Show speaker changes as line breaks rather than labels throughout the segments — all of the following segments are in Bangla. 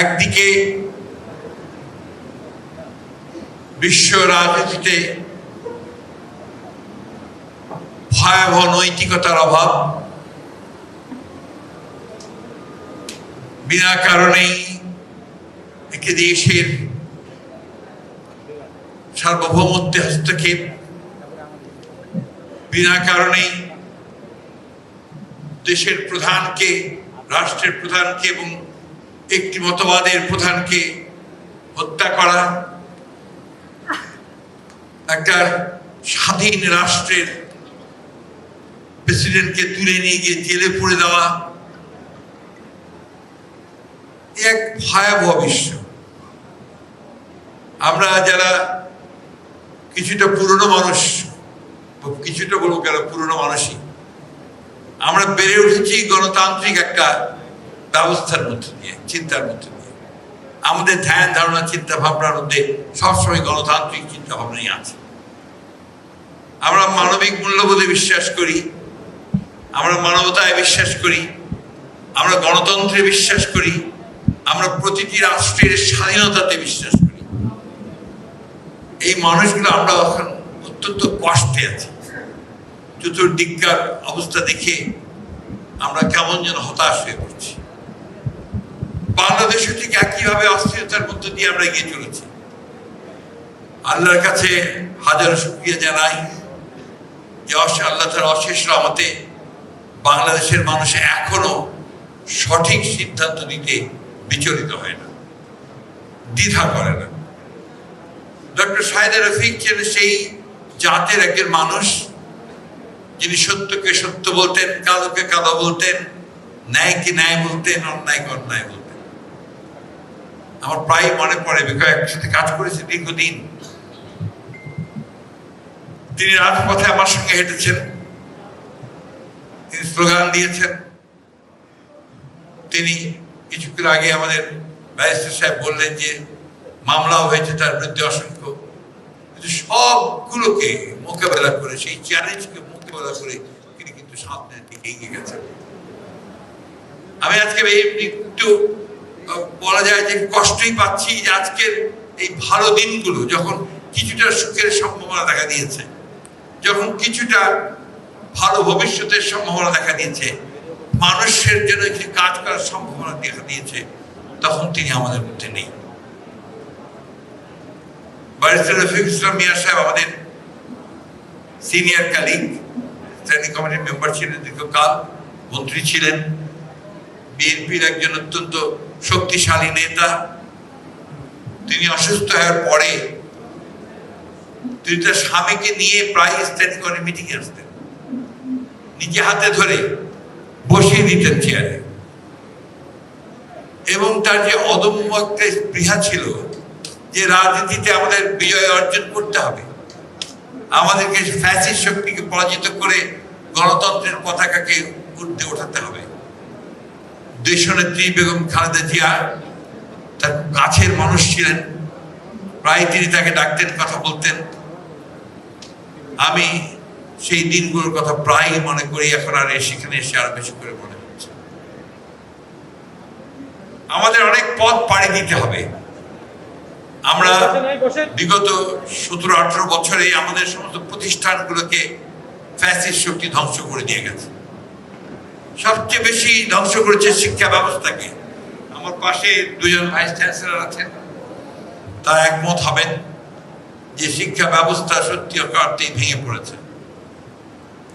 একদিকে বিশ্ব রাজনীতিতে ভয়াবহ নৈতিকতার অভাব, বিনা কারণেই একটি দেশের সার্বভৌমত্বে হস্তক্ষেপ, বিনা কারণেই দেশের প্রধানকে, রাষ্ট্রের প্রধানকে এবং একটি মতবাদের প্রধানকে হত্যা করা, একটা স্বাধীন রাষ্ট্রের প্রেসিডেন্টকে তুলে নিয়ে গিয়ে জেলে পুরে দেওয়া, এক ভয়াবহ বিশ্ব। আমরা যারা কিছুটা পুরনো মানুষ, কিছুটা বলবো কেন, পুরনো মানুষই, আমরা বেড়ে উঠেছি গণতান্ত্রিক একটা ব্যবস্থার মধ্যে দিয়ে, চিন্তার মধ্যে দিয়ে। আমাদের ধ্যান ধারণা, চিন্তা ভাবনার মধ্যে সবসময় গণতান্ত্রিক চিন্তা ভাবনাই আছে। আমরা মানবিক মূল্যবোধে বিশ্বাস করি, আমরা মানবতায় বিশ্বাস করি, আমরা গণতন্ত্রে বিশ্বাস করি, আমরা প্রতিটি রাষ্ট্রের স্বাধীনতাতে বিশ্বাস করি। এই মানুষগুলো আমরা এখন অত্যন্ত কষ্টে আছি। চতুর্দিককার অবস্থা দেখে আমরা কেমন যেন হতাশ হয়ে পড়ছি। বাংলাদেশও ঠিক একইভাবে অস্থিরতার মধ্য দিয়ে আমরা এগিয়ে চলেছি। আল্লাহর কাছে হাজারো শুকরিয়া জানাই যে আল্লাহ তাআলার অশেষ রহমতে বাংলাদেশের মানুষ এখনো সঠিক সিদ্ধান্ত নিতে বিচলিত হয় না, দ্বিধা করে না। ডক্টর সাইদ রফিক ছিলেন সেই জাতের একজন মানুষ যিনি সত্যকে সত্য বলতেন, কালোকে কালো বলতেন, ন্যায়কে ন্যায় বলতেন, অন্যায়কে অন্যায় বলতেন। আমার প্রায় মনে পড়ে, একসাথে কাজ করেছি দীর্ঘদিন। তিনি রাজপথে আমার সঙ্গে হেঁটেছেন, তিনি স্লোগান দিয়েছেন। তিনি কিছুক্ষণ আগে আমাদের ব্যারিস্টার সাহেব বললেন যে মামলাও হয়েছে তার বিরুদ্ধে অসংখ্য, কিন্তু সবগুলোকে মোকাবেলা করে, সেই চ্যালেঞ্জকে মোকাবেলা করে তিনি কিন্তু সামনের দিকে এগিয়ে গেছেন। আমি আজকে একটু বলা যায় যে কষ্টই পাচ্ছি যে আজকের এই ভালো দিনগুলো যখন কিছুটা সুখের সম্ভাবনা দেখা দিয়েছে, যখন কিছুটা ভালো ভবিষ্যতের সম্ভাবনা দেখা দিয়েছে, মানুষের জন্য কিছু কাজ করার সম্ভাবনা দেখা দিয়েছে, তখন তিনি আমাদের মধ্যে নেই। ব্যারিস্টার রফিক ইসলাম মিয়া সাহেব আমাদের সিনিয়র কালিগ, স্ট্যান্ডিং কমিটির মেম্বার ছিলেন, দীর্ঘকাল মন্ত্রী ছিলেন, বিএনপির একজন অত্যন্ত শক্তিশালী নেতা। তিনি অসুস্থ হওয়ার পরে তিনি তার স্বামীকে নিয়ে প্রায় স্ট্যান্ডিং কমিটি মিটিংয়ে আসতেন, নিজে হাতে ধরে বসিয়ে দিতেন চেয়ারে, এবং তার যে অদম্য একটা স্পৃহা ছিল যে রাজনীতিতে আমাদের বিজয় অর্জন করতে হবে, আমাদেরকে ফ্যাসিস্ট শক্তিকে পরাজিত করে গণতন্ত্রের পতাকাকে উঠতে ওঠাতে হবে। দেশনেত্রী বেগম খালেদা জিয়া তার কাছের মানুষ ছিলেন, প্রায় তিনি তাকে ডাকতেন, কথা বলতেন। আমি সেই দিনগুলোর কথা প্রায় মনে করি, এখন আর সেখানে এসে আরো বেশি করে মনে হচ্ছে। আমাদের অনেক পথ পাড়ি দিতে হবে। আমরা বিগত 17-18 বছরে আমাদের সমস্ত প্রতিষ্ঠানগুলোকে ফ্যাসিস্ট শক্তি ধ্বংস করে দিয়ে গেছে। সবচেয়ে বেশি ধ্বংস করেছে শিক্ষা ব্যবস্থাকে। আমার পাশে দুজন ভাইস চ্যান্সেলর আছেন, তারা একমত হবেন যে শিক্ষা ব্যবস্থা সত্যি অর্থেই ভেঙে পড়েছে।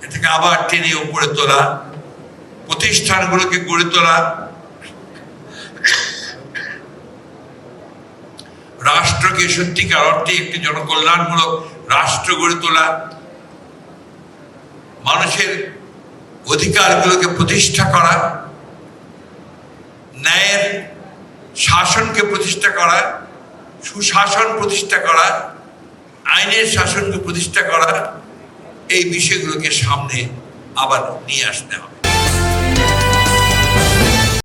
এটাকে আবার টেনে উপরে তোলা, প্রতিষ্ঠানগুলোকে গড়ে তোলা, রাষ্ট্রকে সত্যিকার অর্থে একটি জনকল্যাণমূলক রাষ্ট্র গড়ে তোলা, মানুষের অধিকারগুলোকে প্রতিষ্ঠা করা, ন্যায়ের শাসনকে প্রতিষ্ঠা করা, সুশাসন প্রতিষ্ঠা করা, আইনের শাসনকে প্রতিষ্ঠা করা, এই বিষয়গুলোকে সামনে আবার নিয়ে আসতে হবে।